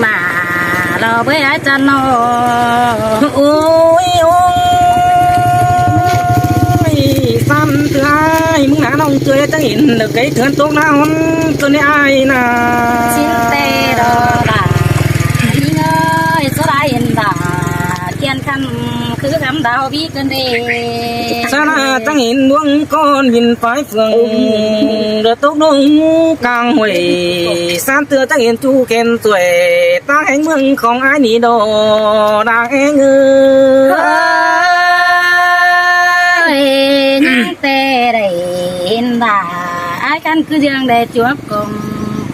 mà lo với ai cho nó ôi ôi xăm thứ hai muốn ngã nông chơi chẳng nhìn được cái thuyền tốt nào cho nên ai nà xin tê đó là đi ơi số đại hiện đã kiên khăn cứ gắm đào biết cơn đi sao là chẳng nhìn luông con nhìn phải phường được tốt đông càng hủy san tưa chẳng nhìn chu kèn tuổi ta anh mừng không ai nỉ đồ đang e ngư những tê đầy hiện đã ai căn cứ dương để chuốc cùng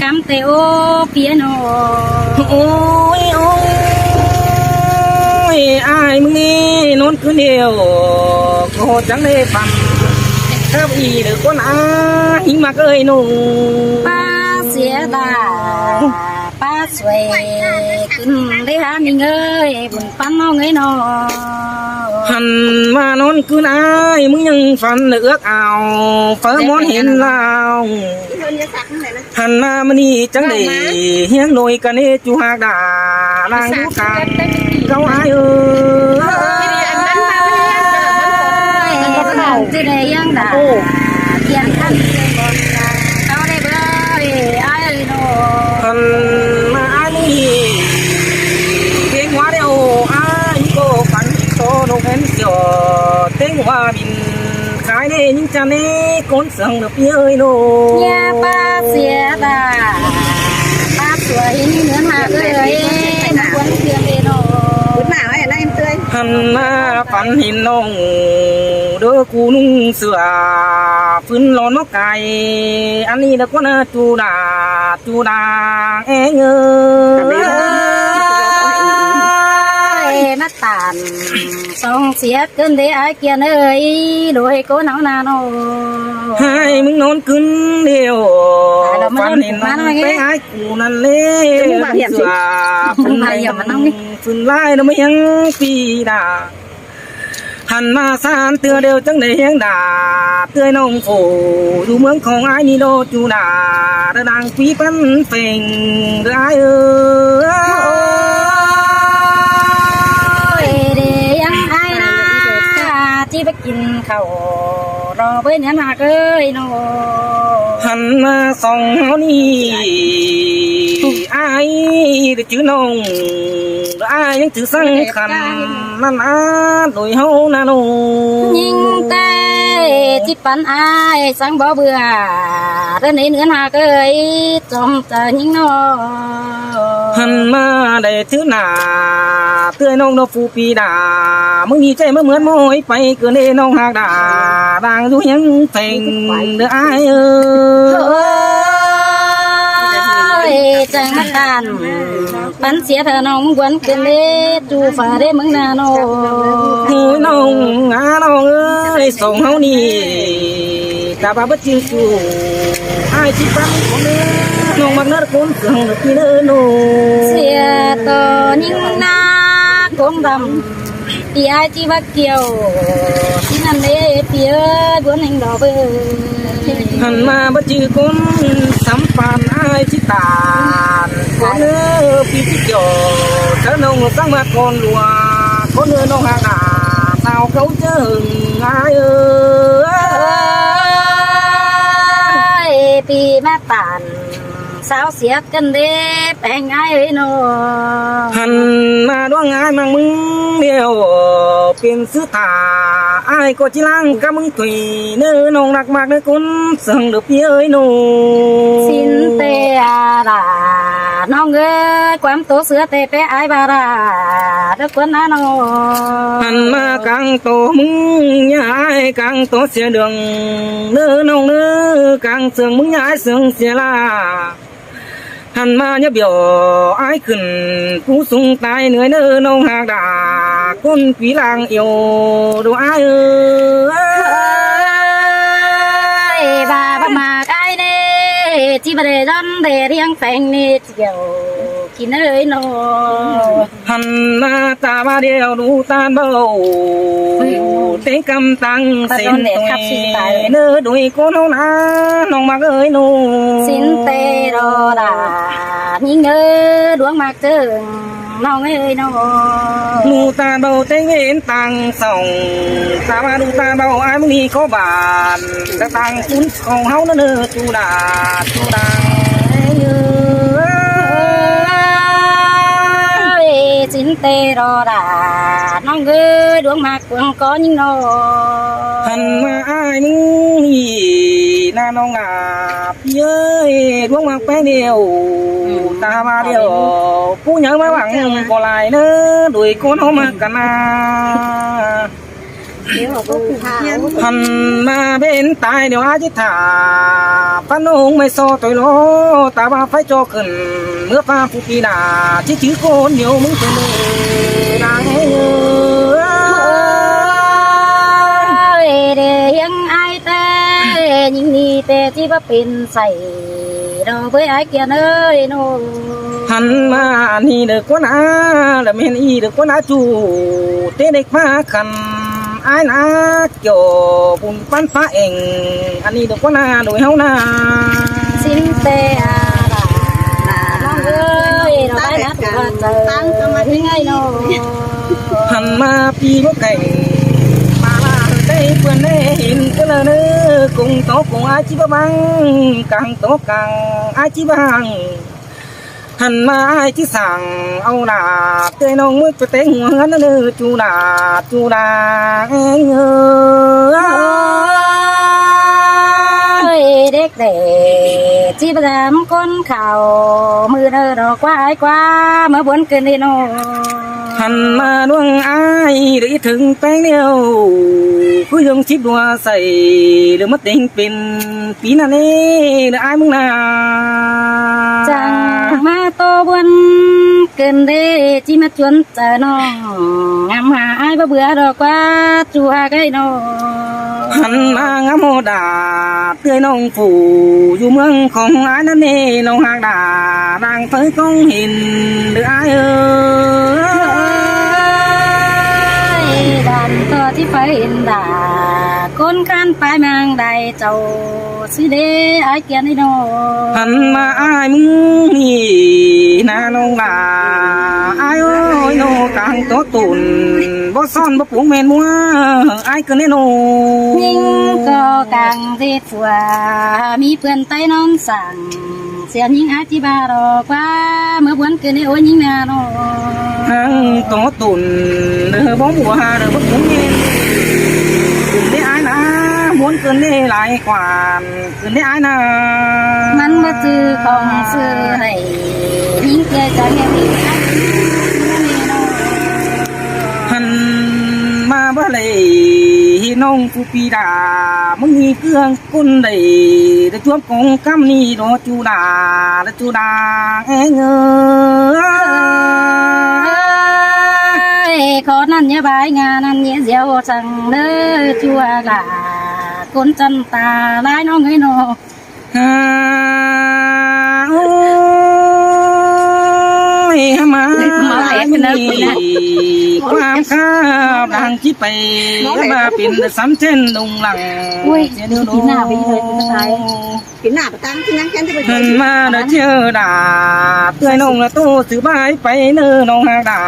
cắm tê ô piano ôi ôi aiมึงนี่นอนคืนเดียวโคจังได้ฟังถ้าอีเด็กคนอาหิมากเอ้ยนุ่ง ป้าเสียดาป้าสวยขึ้นได้หามีเงยบุญปั้นเอาเงยนอ หันมานอนคืนอายมึงยังฝันเลือกเอาเฟิร์มอนเห็นลาวหันมามันนี่จังได้เฮียงหน่วยกันเนจูหากดานางลูกกาเขาอายจะได้ยังด่าเพียงท่านเขาได้เบอร์ไอ้โน หันมาอายนี่เพียงว่าเดียวอายก็ฝันโตนกเห็นเสียวเต็งว่าบินขายได้ยิ่งจะเน่คนเสียงเดือบเยอะโน เนี่ยป้าเสียดาป้าสวยนี่เหมือนหาเลยมันควรเพียงเดโน หันมาฝันเห็นน้องเด้อกูนุ่งเสื้อฟื้นร้อนนกไก่อันนี้เด็กว่าจูดาเอ้เงย มาตานสองเสียเกินได้ไอ้เกียนเอ้ยโดยโกหนาวนาโน ให้มึงนอนคืนเดียวฝันเห็นน้องไปไอ้กูนั่นเล่เสื้อฟื้นไล่แล้วไม่ยังปีดาหันมาสานเตือเดียวจังได้เฮียงด่าเตือน้องโผอยู่เมืองของไอ้นี่โดจูด่าระดังปีปั้นเฟ่งเด้อไอ้เดียังไอ้นะที่ไปกินข้าวรอเพื่อนยันหาเกยโน หันมาส่องเฮานี่ไอ้ได้ชื่อน้องไอ้ยังถือสังขันนั่นอาโดยเฮานาโน ยิงเต้ที่ปันไอ้สังบ่เบื่อเดินในเนื้อหาเกยจอมจะยิงโน หันมาได้ถือหน้าเตือนน้องดอกฟูปีดามึงมีใจมาเหมือนมอยไปเกินเด้น้องหากดาดังอยู่ยังเพ่งเด้อไอ้จังมากันปันเสียเธอน้องวนเกินเด้จูฝ่าได้มึงนาโน เฮ้ยน้องน้องเอ้ยส่งเฮานี่ตาบาบัดจิจูไอ้ที่ปันของเด้น้องมักเนื้อคนเสืองพี่เด้อโน เสียต่อนิ่งนาคงดำปีไอที่วักเกี่ยวที่นั่นเด้เปียบวนแห่งดอกเบอ หันมาบัดจือคนสัมปานไอ้ที่ตาคนเนื้อพี่ที่เกี่ยวเธอน้องสร้างมาคนรัวคนเนื้อน้องหากาสาวเขาเจอไอ้ปีมาตานสาวเสียกันเด้แปลงไงโน หันมาดวงไอ้มังมึงเดียวเปลี่ยนซื้อตาไอ้ก็จิลังกับมึงถุยเนื้อน้องรักมากเนื้อคนเสั่งเดือบพี่เอ้ยโน สินเตอาดาน้องเอ้ยความโตเสือเตเปไอบาราเด็กคนนั้นโน หันมากลางโตมึงย้ายกลางโตเสียเดืองเนื้อน้องเนื้อกลางเสืองมึงย้ายเสืองเสียลาหันมาเนี่ยเบี่ยวไอ้ขึ้นผู้สูงตายเหนื่อยเนื้อน้องหากดาคนปีลางเอียวดูไอ้บาบมาไก่เน่ที่บริดันเดเรียงแฝงนี่เดียวกินเลยโน หันมาตาบาเดียวดูตาเบาเต็งกำตังเส้นตัวเนื้อดุยโกน้องนาน้องมาเอ้ยนู สินเตโรดา ยิ่งเออดวงมากเจิงน้องเอ้ยน้อง ดูตาเบาใจเห็นตังส่องตามาดูตาเบาไอ้มึงนี่เขาบานกระตังคุณของเฮาเนื้อจูดาจูดาจินเตรอดาน้องเอ้ยดวงมากกวงก็ยิ่งน้อ หันมาไอ้มึงนี่หน้าน้องนาพี่เอ้ยดวงมากแป้เดียวตามาเดียวผู้หญิงมาหวังก็ลายเนื้อด้วยคนเขามากันนาหันมาเป็นตายเดี๋ยวอาจิตาพันองไม่โซตัวโลตาบ้าไฟโจขึ้นเมื่อฟ้าผู้ปีนาที่ชื่อคนเดียวมึงเป็นนางเอ้ย เดียงไอแต่ยิ่งนี่แต่ที่ว่าเป็นใส่เราเพื่อไอเกียนเอ้ยโน หันมานี่เด็กคนอาแล้วเมนอีเด็กคนอาจูเด็กมาขันไอ้นาเกี่ยวปุ่นปั้นฟ้าเองอันนี้เด็กคนอาโดยเฮานา สินเตอาลาน้องเอ้ยเราได้นะตัวเจอที่ไงโน หันมาปีก็ไก่มาได้เพื่อนได้เห็นก็เลยเนื้อกุ้งโตกุ้งอาชีพบังกังโตกังอาชีพบังหันมาไอ้ที่สั่งเอาดาเตยน้องมือจะเตะหัวงั้นเนื้อจูดาเอ้ย เด็กเด็กที่ประจำคนเข่ามือเธอดอกกว่าเมื่อบนเกินดีโน หันมาดวงไอ้ได้ถึงแป้งเดียวผู้ยงชิบดัวใส่หรือมัดเด้งเป็นปีนั่นเองเด้อไอ้มึงนา จังมาโตบนเกินเดจีมาชวนเจอน้องงามหาไอ้บ่เบื่อดอกว่าจัวไก่น้อง หันมางามโมดาเตือนน้องผู้อยู่เมืองของไอ้นั่นเองน้องหางดาดังเผยกองเห็นเด้อไอ้ดันตัวที่ไฟเห็นด่าคนข้านไปแมงใดเจ้าสิเดไอเกียนไอโน หันมาไอ้มึงนี่นาน้องดาไอ้โอ้ยโนกลางตัวตุนบ่ซ่อนบ่ปวงแม่นมัวไอ้ก็แน่โน ยิ่งก็กลางเรียกว่ามีเพื่อนไต้น้องสั่งเสียยิ่งอาจิบารอกว่าเมื่อบวนเกินไอโอ้ยิ่งนาโน ทางตัวตุนเด้อบ่บัวเด้อบ่ปวงแม่นตุนได้ไอ้นะม้วนเกินได้หลายกว่าเกินได้ไอ้นะ มันมาซื้อของซื้อให้ยิ่งเกลียดจะเงี้ยยิ่งไอ้นั่นเองเนาะ หันมาบ่เลยน้องผู้ปีดามึงมีเครื่องกุนได้ได้ท่วมกองกำนี่ดอจูดาเอ้ยเงย ขอนั่นเนี่ยบายงานนั่นเนี่ยเสียวสั่งเด้อชัวกะคนจันตาลายน้องเอ้ยเนาะ โอ้ยมาความข้าดังที่ไปมาเป็นสามเส้นดงหลัง อุ้ยเดี๋ยวปีหน้าไปเลยจะใช้ ปีหน้าประตังที่นั่งแค่ที่ไป เดินมาเด้อเชื่อดาเตือนน้องละตู้ซื้อใบไปเนื้อน้องหาดา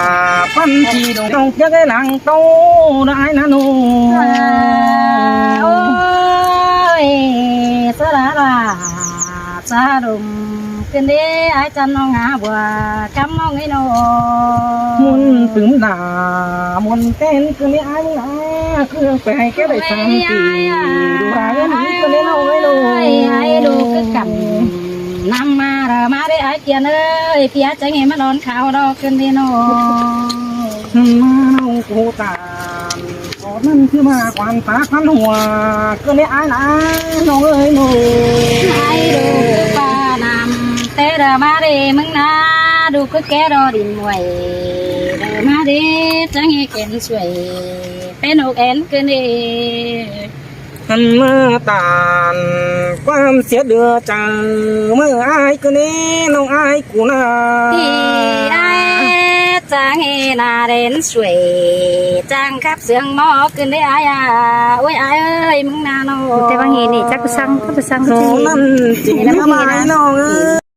ปั้นที่ดงน้องเจ้าได้หลังโตได้นะนู โอ้ยสระลาสาดุมขึ้นเด้ไอ้จันน้องหาบัวคำน้องไอ้โน มุนตึงดามุนเต้นคือไม่อายนะเครื่องไปให้แกได้3 ปีดูหาเงินนี้ก็ได้น้องไอ้ลูก ไอ้ดูคือกันนำมาเด้อมาได้ไอ้เกียนเอ้ยพี่อาจจะเงี้ยมานอนข่าวดอกขึ้นเด้โน มาน้องกูตามขอนั่นคือมาความตาพันหัวก็ได้อายนะน้องเอ้ยหนู ไอ้ดูคือป้านำแต่เด้อมาเด้มึงนะดูคือแกรอดินไว้เด้อมาเด้จังเงี้ยเก่งสวยเป็นอกแอนขึ้นเด้ หันมาตานความเสียเดือจังเมื่ออายก็นี้น้องอายกูนา พี่ไอ้จังเฮนาเด่นสวยจังขับเสียงหมอขึ้นได้ไอ้อะโอ้ยไอ้เอ้ยมึงนาโน แต่บางทีนี่จักกูสั่งก็จะสั่งก็ โซ จะ นั่นจริงนะมาน้องเอ้ย